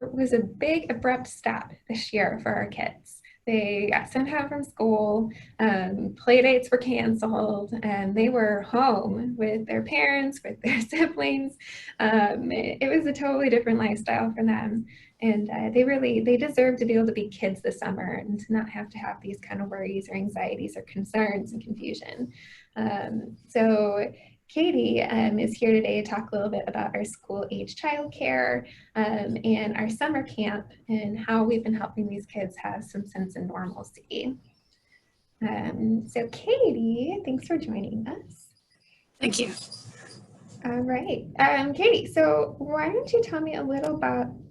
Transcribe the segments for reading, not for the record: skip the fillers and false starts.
It was a big abrupt stop this year for our kids. They got sent home from school, play dates were canceled, and they were home with their parents, with their siblings. It was a totally different lifestyle for them. And they deserve to be able to be kids this summer and to not have to have these kind of worries or anxieties or concerns and confusion. So Katie is here today to talk a little bit about our school age childcare and our summer camp and how we've been helping these kids have some sense of normalcy. So Katie, thanks for joining us. Thank you. All right, Katie, so why don't you tell me a little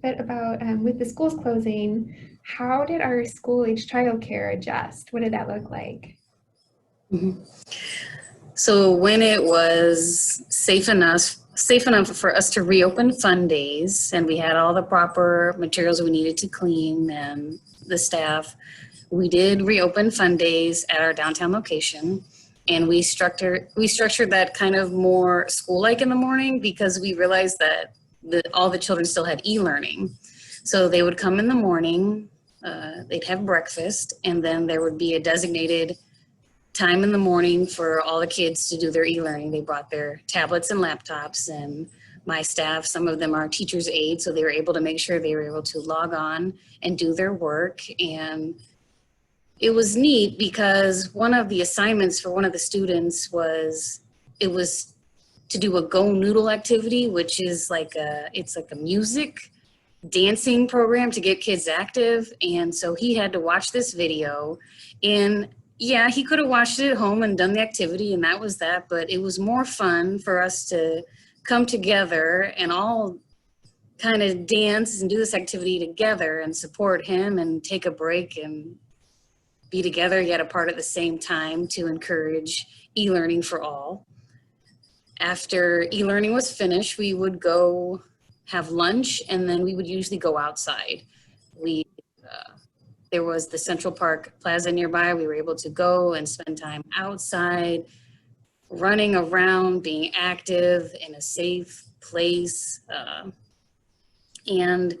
bit about with the schools closing, how did our school age childcare adjust? What did that look like? Mm-hmm. So when it was safe enough for us to reopen fun days, and we had all the proper materials we needed to clean and the staff, we did reopen fun days at our downtown location. And we structured that kind of more school-like in the morning because we realized that all the children still had e-learning. So they would come in the morning, they'd have breakfast, and then there would be a designated time in the morning for all the kids to do their e-learning. They brought their tablets and laptops, and my staff, some of them are teachers' aides, so they were able to make sure they were able to log on and do their work. And it was neat because one of the assignments for one of the students was to do a Go Noodle activity, which is it's like a music dancing program to get kids active. And so he had to watch this video, and yeah, he could have watched it at home and done the activity, and that was that, but it was more fun for us to come together and all kind of dance and do this activity together and support him and take a break and be together yet apart at the same time to encourage e-learning for all. After e-learning was finished, we would go have lunch, and then we would usually go outside. There was the Central Park Plaza nearby. We were able to go and spend time outside, running around, being active in a safe place. And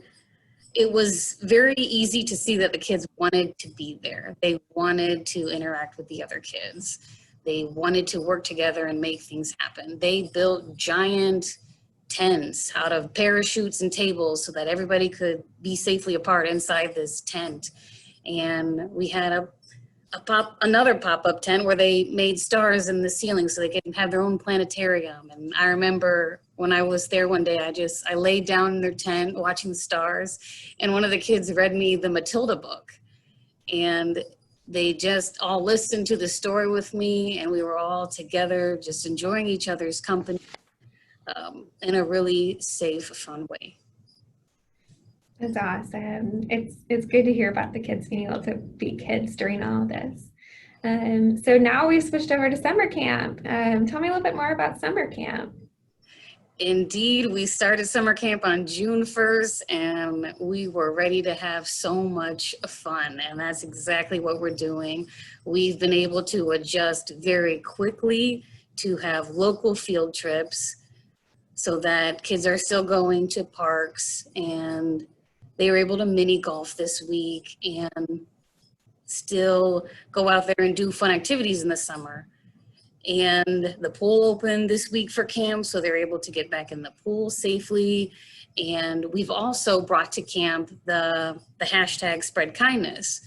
it was very easy to see that the kids wanted to be there. They wanted to interact with the other kids. They wanted to work together and make things happen. They built giant tents out of parachutes and tables so that everybody could be safely apart inside this tent. And we had another pop-up tent where they made stars in the ceiling so they could have their own planetarium. And I remember when I was there one day, I laid down in their tent watching the stars, and one of the kids read me the Matilda book. And they just all listened to the story with me, and we were all together just enjoying each other's company in a really safe, fun way. That's awesome. It's good to hear about the kids being able to be kids during all of this. So now we've switched over to summer camp. Tell me a little bit more about summer camp. Indeed, we started summer camp on June 1st, and we were ready to have so much fun, and that's exactly what we're doing. We've been able to adjust very quickly to have local field trips so that kids are still going to parks, and they were able to mini golf this week and still go out there and do fun activities in the summer. And the pool opened this week for camp, so they're able to get back in the pool safely. And we've also brought to camp the hashtag Spread Kindness,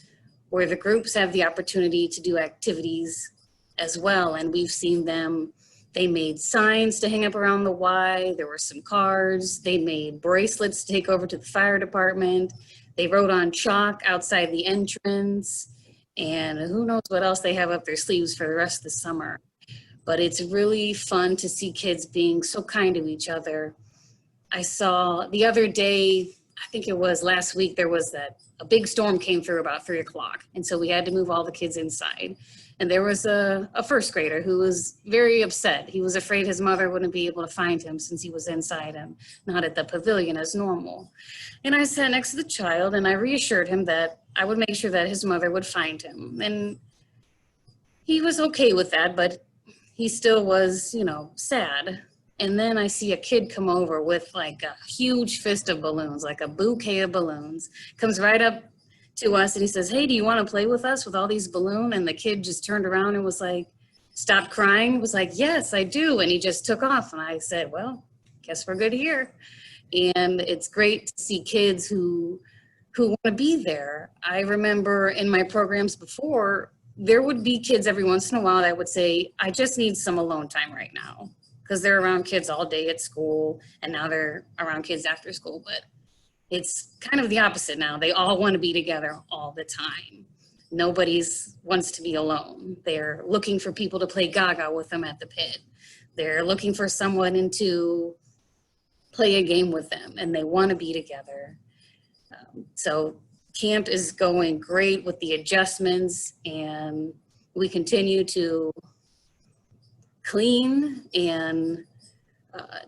where the groups have the opportunity to do activities as well. And we've seen them, they made signs to hang up around the Y, there were some cards, they made bracelets to take over to the fire department, they wrote on chalk outside the entrance, and who knows what else they have up their sleeves for the rest of the summer. But it's really fun to see kids being so kind to each other. I saw the other day, I think it was last week, there was a big storm came through about 3 o'clock. And so we had to move all the kids inside. And there was a first grader who was very upset. He was afraid his mother wouldn't be able to find him since he was inside and not at the pavilion as normal. And I sat next to the child and I reassured him that I would make sure that his mother would find him. And he was okay with that, but he still was, sad. And then I see a kid come over with like a huge fist of balloons, like a bouquet of balloons, comes right up to us and he says, "Hey, do you want to play with us with all these balloons?" And the kid just turned around and was like, stopped crying, was like, "Yes, I do." And he just took off. And I said, "Well, guess we're good here." And it's great to see kids who want to be there. I remember in my programs before, there would be kids every once in a while that would say, "I just need some alone time right now," because they're around kids all day at school, and now they're around kids after school. But it's kind of the opposite now. They all want to be together all the time. Nobody's wants to be alone. They're looking for people to play gaga with them at the pit. They're looking for someone to play a game with them, and they want to be together. So camp is going great with the adjustments, and we continue to clean and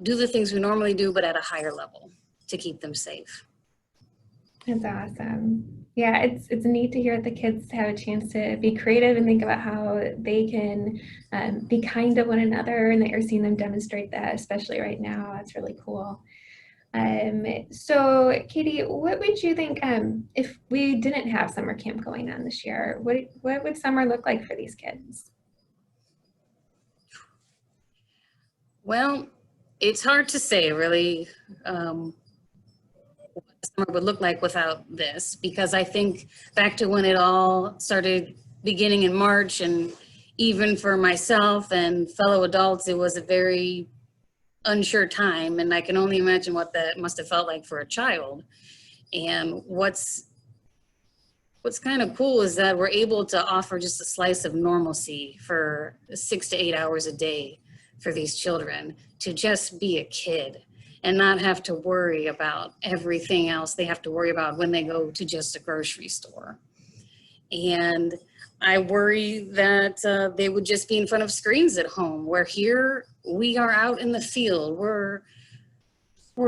do the things we normally do, but at a higher level to keep them safe. That's awesome. Yeah, it's neat to hear that the kids have a chance to be creative and think about how they can be kind to one another, and that you're seeing them demonstrate that, especially right now. That's really cool. So Katie, what would you think if we didn't have summer camp going on this year? What would summer look like for these kids? Well, it's hard to say really what summer would look like without this, because I think back to when it all started beginning in March, and even for myself and fellow adults, it was a very unsure time, and I can only imagine what that must have felt like for a child. And what's kind of cool is that we're able to offer just a slice of normalcy for 6 to 8 hours a day for these children to just be a kid and not have to worry about everything else they have to worry about when they go to just a grocery store. And I worry that they would just be in front of screens at home, where here we are out in the field. We're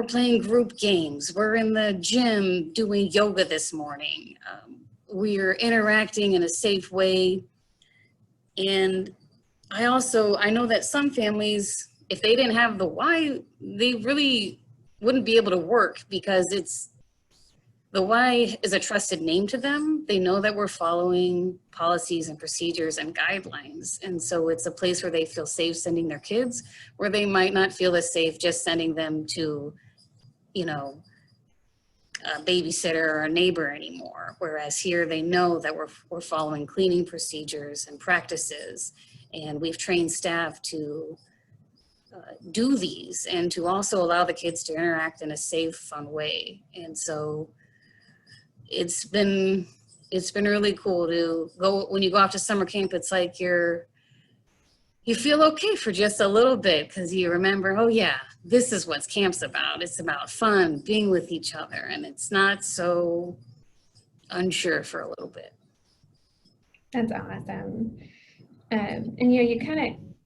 playing group games. We're in the gym doing yoga this morning. We're interacting in a safe way. And I know that some families, if they didn't have the why, they really wouldn't be able to work, because the Y is a trusted name to them. They know that we're following policies and procedures and guidelines. And so it's a place where they feel safe sending their kids, where they might not feel as safe just sending them to, a babysitter or a neighbor anymore. Whereas here they know that we're following cleaning procedures and practices. And we've trained staff to do these, and to also allow the kids to interact in a safe, fun way. And so it's been really cool to go. When you go off to summer camp, it's like you feel okay for just a little bit, because you remember, oh yeah, this is what camp's about. It's about fun, being with each other, and it's not so unsure for a little bit. That's awesome. And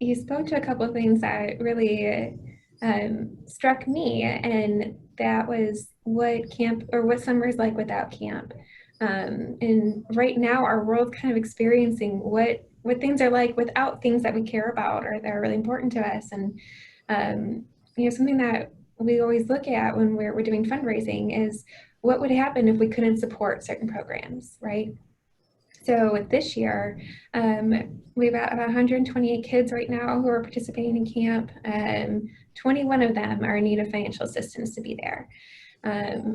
you spoke to a couple of things that really struck me, and that was what camp, or what summer is like without camp. And right now our world's kind of experiencing what things are like without things that we care about or that are really important to us. And something that we always look at when we're doing fundraising is what would happen if we couldn't support certain programs, right? So this year, we've got about 128 kids right now who are participating in camp. 21 of them are in need of financial assistance to be there.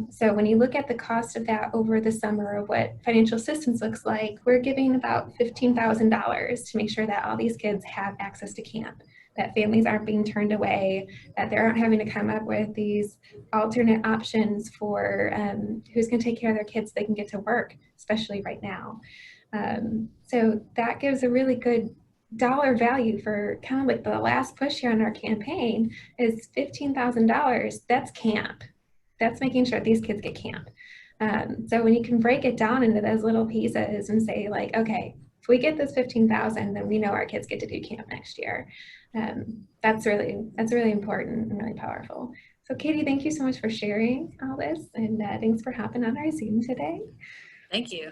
So when you look at the cost of that over the summer, of what financial assistance looks like, we're giving about $15,000 to make sure that all these kids have access to camp, that families aren't being turned away, that they aren't having to come up with these alternate options for who's going to take care of their kids so they can get to work, especially right now. So that gives a really good dollar value for kind of like the last push here on our campaign is $15,000. That's camp. That's making sure these kids get camp. So when you can break it down into those little pieces and say like, okay, if we get this 15,000, then we know our kids get to do camp next year. That's really important and really powerful. So Katie, thank you so much for sharing all this, and thanks for hopping on our Zoom today. Thank you.